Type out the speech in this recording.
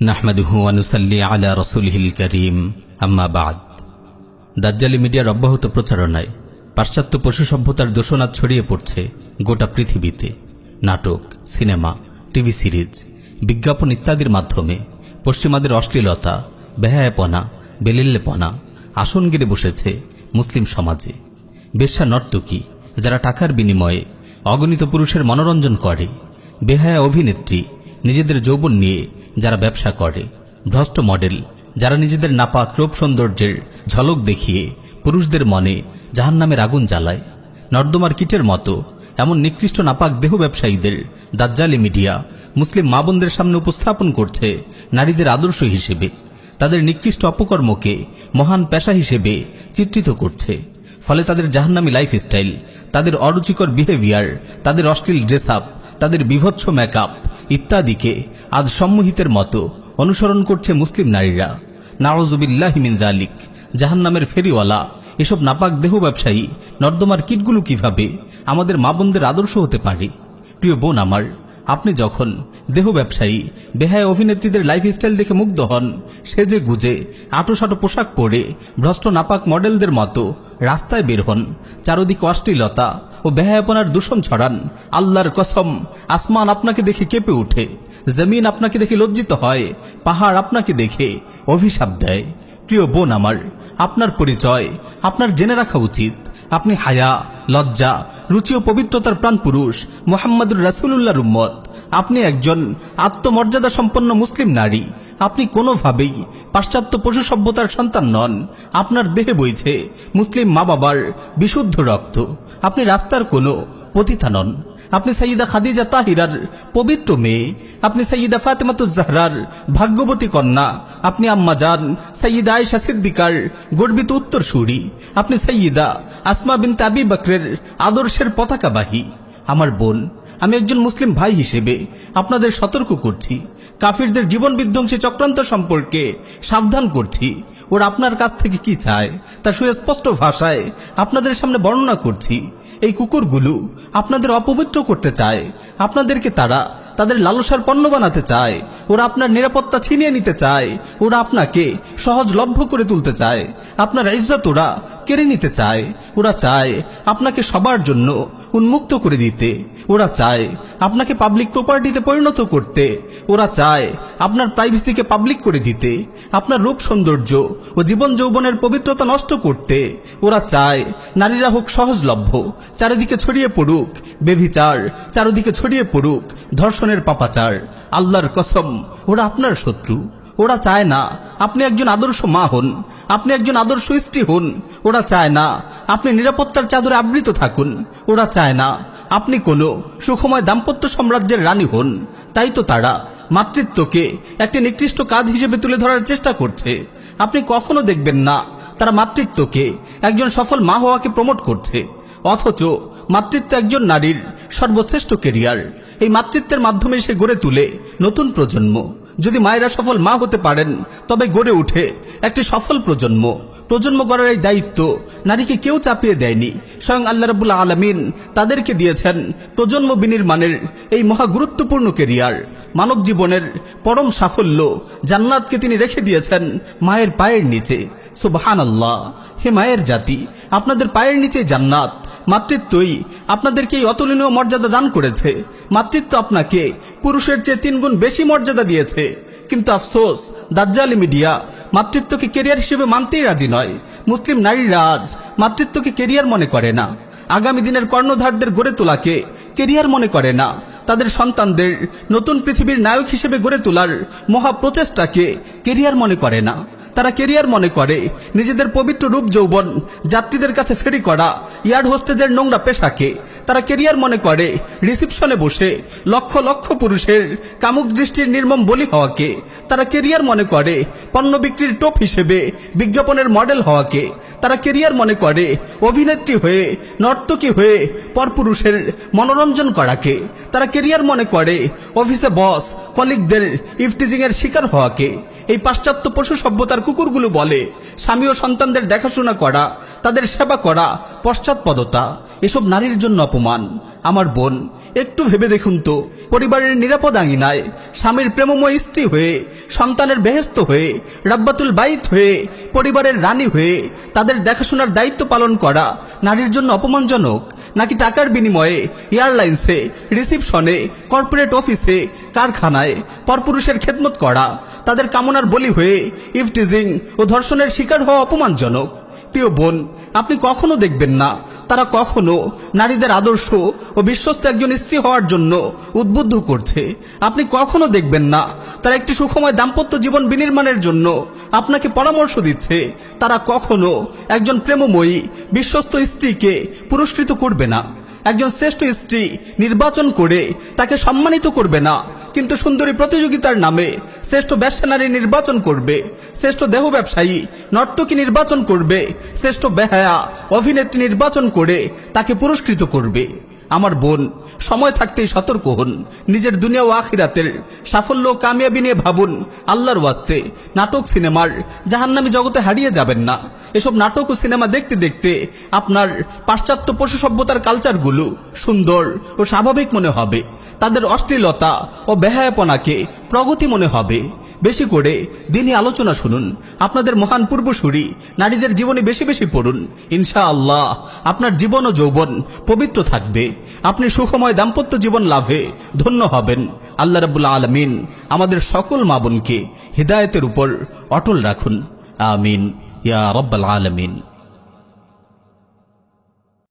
নাহমাদুহু ওয়া নুসাল্লি আলা রাসূলিহিল কারীম, আম্মা বা'দ। দাজ্জালি মিডিয়ার অব্যাহত প্রচারণায় পাশ্চাত্য পশু সভ্যতার দোষণাদ ছড়িয়ে পড়ছে গোটা পৃথিবীতে। নাটক, সিনেমা, টিভি সিরিজ, বিজ্ঞাপন ইত্যাদির মাধ্যমে পশ্চিমাদের অশ্লীলতা, বেহায়াপনা, বেলিল্লেপনা আসন গেড়ে বসেছে মুসলিম সমাজে। বেশ্যা নর্তকী যারা টাকার বিনিময়ে অগণিত পুরুষের মনোরঞ্জন করে, বেহায়া অভিনেত্রী নিজেদের যৌবন নিয়ে যারা ব্যবসা করে, ভ্রষ্ট মডেল যারা নিজেদের নাপাক রূপ সৌন্দর্যের ঝলক দেখিয়ে পুরুষদের মনে জাহান্নামের আগুন জ্বালায়, নর্দমার কীটের মতো এমন নিকৃষ্ট নাপাক দেহ ব্যবসায়ীদের দাজ্জালি মিডিয়া মুসলিম মা বোনদের সামনে উপস্থাপন করছে নারীদের আদর্শ হিসেবে। তাদের নিকৃষ্ট অপকর্মকে মহান পেশা হিসেবে চিত্রিত করছে। ফলে তাদের জাহান্নামী লাইফস্টাইল, তাদের অরুচিকর বিহেভিয়ার, তাদের অশ্লীল ড্রেস আপ, তাদের বিভৎস মেকআপ ইত্যাদিকে আজ সম্মোহিতের মতো অনুসরণ করছে মুসলিম নারীরা। নাউযুবিল্লাহি মিন যালিক। জাহান্নামের ফেরিওয়ালা এসব নাপাক দেহ ব্যবসায়ী নর্দমার কীটগুলো কিভাবে আমাদের মা বোনদের আদর্শ হতে পারে? প্রিয় বোন আমার, আপনি যখন দেহ ব্যবসায়ী বেহায়া অভিনেত্রীদের লাইফস্টাইল দেখে মুগ্ধ হন, সেজে গুজে আঁটোসাঁটো পোশাক পরে ভ্রষ্ট নাপাক মডেলদের মতো রাস্তায় বের হন, চারদিকে অশ্লীলতা ও বেহায়াপনার দূষণ ছড়ান, আল্লাহর কসম আসমান আপনাকে দেখে কেঁপে ওঠে, জমিন আপনাকে দেখে লজ্জিত হয়, পাহাড় আপনাকে দেখে অভিশাপ দেয়। প্রিয় বোন আমার, আপনার পরিচয় আপনার জেনে রাখা উচিত। আপনি হায়া, লজ্জা, রুচি ও পবিত্রতার প্রাণ পুরুষ মুহাম্মদুর রাসূলুল্লাহর উম্মত। আপনি একজন আত্মমর্যাদা সম্পন্ন মুসলিম নারী। আপনি কোনোভাবেই পাশ্চাত্য পশু সভ্যতার সন্তান নন। আপনার দেহে বইছে মুসলিম মা বাবার বিশুদ্ধ রক্ত। আপনি রাস্তার কোনো পতিতা নন। আপনি সাইয়্যিদা খাদিজা তাহিরার পবিত্র মেয়ে। আপনি সাইয়্যিদা ফাতেমাতুজ জাহরার ভাগ্যবতী কন্যা। আপনি আম্মাজান সাইয়্যিদা আয়েশা সিদ্দিকার গর্বিত উত্তরসূরি। আপনি সাইয়্যিদা আসমা বিনতে আবি বকরের আদর্শের পতাকাবাহী। আমার বোন, আমি একজন মুসলিম ভাই হিসেবে আপনাদের সতর্ক করছি, কাফিরদের জীবন বিধ্বংসী চক্রান্ত সম্পর্কে সাবধান করছি। ওরা আপনার কাছ থেকে কি চায় তা সুস্পষ্ট ভাষায় আপনাদের সামনে বর্ণনা করছি। এই কুকুরগুলো আপনাদের অপবিত্র করতে চায়। আপনাদেরকে তারা তাদের লালসার পণ্য বানাতে চায়। ওরা আপনার নিরাপত্তা ছিনিয়ে নিতে চায়। ওরা আপনাকে সহজলভ্য করে তুলতে চায়। আপনার ইজ্জত ওরা কেড়ে নিতে চায়। ওরা চায় আপনাকে সবার জন্য উন্মুক্ত করে দিতে। ওরা চায় আপনাকে পাবলিক প্রপার্টিতে পরিণত করতে। ওরা চায় আপনার প্রাইভেসিকে পাবলিক করে দিতে, আপনার রূপ সৌন্দর্য ও জীবন যৌবনের পবিত্রতা নষ্ট করতে। ওরা চায় নারীরা হোক সহজলভ্য, চারিদিকে ছড়িয়ে পড়ুক বেভিচার, চারিদিকে ছড়িয়ে পড়ুক ধর্ষণের পাপাচার। আল্লাহর কসম, ওরা আপনার শত্রু। ওরা চায় না আপনি একজন আদর্শ মা হন, আপনি একজন আদর্শ স্ত্রী হন। ওরা চায় না আপনি নিরাপত্তার চাদরে আবৃত থাকুন। ওরা চায় না আপনি কোনো সুখময় দাম্পত্য সাম্রাজ্যের রানী হন। তাই তো তারা মাতৃত্বকে একটি নিকৃষ্ট কাজ হিসেবে তুলে ধরার চেষ্টা করছে। আপনি কখনো দেখবেন না তারা মাতৃত্বকে একজন সফল মা হওয়াকে প্রমোট করছে, অথচ মাতৃত্ব একজন নারীর সর্বশ্রেষ্ঠ কেরিয়ার। এই মাতৃত্বের মাধ্যমে সে গড়ে তুলে নতুন প্রজন্ম। যদি মায়েরা সফল মা হতে পারেন, তবে গড়ে উঠে একটি সফল প্রজন্ম। প্রজন্ম গড়ার এই দায়িত্ব নারীকে কেউ চাপিয়ে দেয়নি। স্বয়ং আল্লাহ রাব্বুল আলামিন তাদেরকে দিয়েছেন প্রজন্ম বিনির্মাণের এই মহা গুরুত্বপূর্ণ কেরিয়ার। মানব জীবনের পরম সাফল্য জান্নাতকে তিনি রেখে দিয়েছেন মায়ের পায়ের নিচে। সুবহানাল্লাহ! হে মায়ের জাতি, আপনাদের পায়ের নিচে জান্নাত। মাতৃত্বই আপনাদেরকে এই অতুলনীয় মর্যাদা দান করেছে। মাতৃত্ব আপনাকে পুরুষের চেয়ে 3 গুণ বেশি মর্যাদা দিয়েছে। কিন্তু আফসোস, দাজ্জালি মিডিয়া মাতৃত্বকে কেরিয়ার হিসেবে মানতেই রাজি নয়। মুসলিম নারীরা আজ মাতৃত্বকে কেরিয়ার মনে করে না। আগামী দিনের কর্ণধারদের গড়ে তোলাকে কেরিয়ার মনে করে না। তাদের সন্তানদের নতুন পৃথিবীর নায়ক হিসেবে গড়ে তোলার মহা প্রচেষ্টাকে কেরিয়ার মনে করে না। তারা কেরিয়ার মনে করে নিজেদের পবিত্র রূপ যৌবন যাত্রীদের কাছে ফেরি করা ইয়ার্ড হোস্টেজের নোংরা পেশাকে। তারা কেরিয়ার মনে করে রিসিপশনে বসে লক্ষ লক্ষ পুরুষের কামুক দৃষ্টির নির্মম বলি হওয়াকে। তারা কেরিয়ার মনে করে পণ্য বিক্রির টোপ হিসেবে বিজ্ঞাপনের মডেল হওয়াকে। তারা কেরিয়ার মনে করে অভিনেত্রী হয়ে, নর্তকী হয়ে পরপুরুষের মনোরঞ্জন করাকে। তারা কেরিয়ার মনে করে অফিসে বস কলিগদের ইফটিজিং এর শিকার হওয়াকে। এই পাশ্চাত্য পশু সভ্যতার কুকুরগুলো বলে স্বামী ও সন্তানদের দেখাশোনা করা, তাদের সেবা করা পশ্চাৎপদতা, এসব নারীর জন্য অপমান। আমার বোন, একটু ভেবে দেখুন তো, পরিবারের নিরাপদ আঙিনায় স্বামীর প্রেমময় স্ত্রী হয়ে, সন্তানের বেহেস্ত হয়ে, রাব্বাতুল বাইত হয়ে, পরিবারের রানী হয়ে তাদের দেখাশোনার দায়িত্ব পালন করা নারীর জন্য অপমানজনক, নাকি টাকার বিনিময়ে এয়ারলাইন্সে, রিসিপশনে, কর্পোরেট অফিসে, কারখানায় পরপুরুষের খেদমত করা, তাদের কামনার বলি হয়ে ইভটিজিং ও ধর্ষণের শিকার হওয়া অপমানজনক? প্রিয় বোন, আপনি কখনো দেখবেন না তারা কখনো নারীদের আদর্শ ও বিশ্বস্ত একজন স্ত্রী হওয়ার জন্য উদ্বুদ্ধ করছে। আপনি কখনো দেখবেন না তারা একটি সুখময় দাম্পত্য জীবন বিনির্মাণের জন্য আপনাকে পরামর্শ দিচ্ছে। তারা কখনো একজন প্রেমময়ী বিশ্বস্ত স্ত্রীকে পুরস্কৃত করবে না, একজন শ্রেষ্ঠ স্ত্রী নির্বাচন করে তাকে সম্মানিত করবে না, কিন্তু সুন্দরী প্রতিযোগিতার নামে শ্রেষ্ঠ ব্যবসা নারী নির্বাচন করবে, শ্রেষ্ঠ দেহ ব্যবসায়ী নর্তকী নির্বাচন করবে, শ্রেষ্ঠ বেহায়া অভিনেত্রী নির্বাচন করে তাকে পুরস্কৃত করবে। আমার বোন, সময় থাকতেই সতর্ক হন। নিজের দুনিয়া ও আখিরাতের সাফল্য ও কামিয়াবি নিয়ে ভাবুন। আল্লাহর ওয়াস্তে নাটক সিনেমার জাহান্নামী জগতে হারিয়ে যাবেন না। এসব নাটক ও সিনেমা দেখতে দেখতে আপনার পাশ্চাত্য পশু সভ্যতার কালচারগুলো সুন্দর ও স্বাভাবিক মনে হবে, তাদের অশ্লীলতা ও বেহায়াপনাকে প্রগতি মনে হবে। বেশি করে দিনই আলোচনা শুনুন, আপনাদের মহান পূর্বসূরি নারীদের জীবনে বেশি বেশি পড়ুন। ইনশাআল্লাহ আপনার জীবন ও যৌবন পবিত্র থাকবে, আপনি সুখময় দাম্পত্য জীবন লাভে ধন্য হবেন। আল্লাহ রাব্বুল আলামিন আমাদের সকল মা বোনকে হিদায়াতের উপর অটল রাখুন। আমিন ইয়া রাব্বাল আলামিন।